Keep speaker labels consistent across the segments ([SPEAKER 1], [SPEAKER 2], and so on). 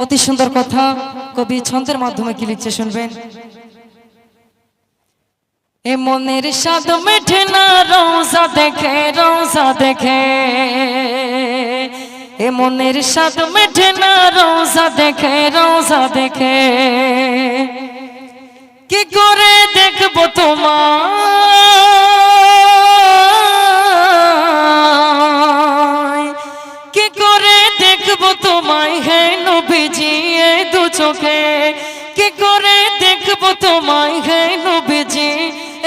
[SPEAKER 1] অতি সুন্দর কথা কবি ছন্দের মাধ্যমে কি লিখছে শুনবেন। এ মনের স্বাদ মেঠে না রওজা দেখে, রওজা দেখে। এ মনের স্বাদ মেঠে না রওজা দেখে, রওজা দেখে। কি করে দেখবো তোমায়, কি করে দেখবো তোমায় হে নবীজি এ দু চোখে। কি করে দেখবো তোমায় হে নবীজি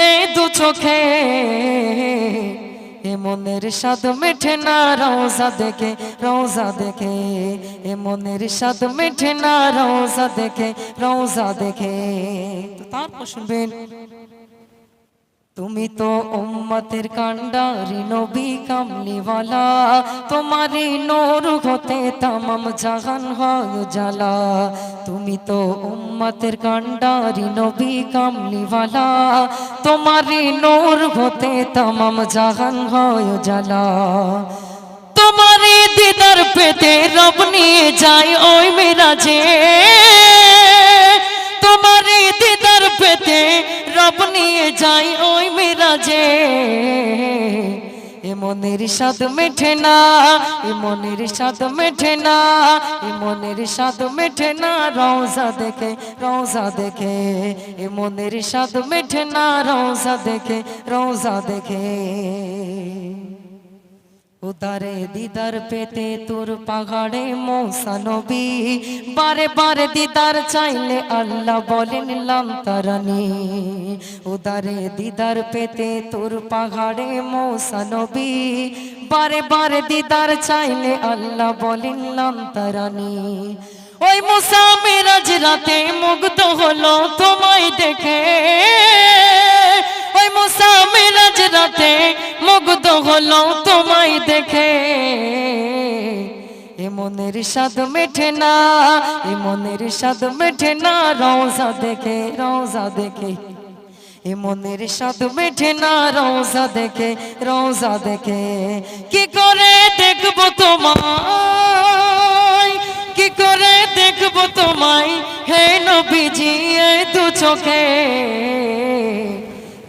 [SPEAKER 1] এ দু চোখে। এ মনের স্বাদ মেঠে না রওজা দেখে, রওজা দেখে। এ মনের স্বাদ মেঠে না রওজা দেখে, রওজা দেখে। তো তারপর শুনবেন। তুমি তো উম্মতের কান্ডারি নবী কামলিওয়ালা, তোমারই নূর হতে तमाम জাহান হয় উজালা। তুমি তো উম্মতের কান্ডারি নবী কামলিওয়ালা, তোমারই নূর হতে तमाम জাহান হয় উজালা। তোমারই দিদার পেতে রব নিয়ে যায় ওই মেরাজে, তোমারই দিদার পেতে রব নিয়ে যায় ওই মেরাজে। এ মনের স্বাদ মেঠে না, এ মনের স্বাদ মেঠে না, এ মনের স্বাদ মেঠে না রওজা দেখে, রওজা দেখে। এ মনের স্বাদ মেঠে না রওজা দেখে, রওজা দেখে। উদারে দিদার পেতে তোর পাহাড়ে মৌসা নবী, বারে বারে দিদার চাইলে আল্লাহ বলেন লান্তারানি। উদারে দিদার পেতে তোর পাহাড়ে মৌসা নবী, বারে বারে দিদার চাইলে আল্লাহ বলেন লান্তারানি। ওই মুসা মেরাজ রাতে মুগ্ধ হলো তোমায় দেখে, ওই মুসা মেরাজ রাতে মুগ্ধ হলো তোমায় দেখে। এ মনের স্বাদ মেঠে না, এ মনের স্বাদ মেঠে না রওজা দেখে, রওজা দেখে। এ মনের স্বাদ মেঠে না রওজা দেখে, রওজা দেখে। কি করে দেখবো তোমায়, কি করে দেখবো তোমায় হে নবীজি এ দু চোখে।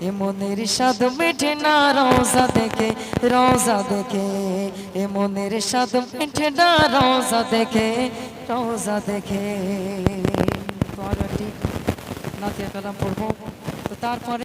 [SPEAKER 1] এ মনের স্বাদ মেঠে না রওজা দেখে, রওজা দেখে। এ মনের স্বাদ মেঠে না রওজা দেখে, রওজা দেখে। তো আর একটি নাতিয়া কালাম পড়বো, তো তারপরে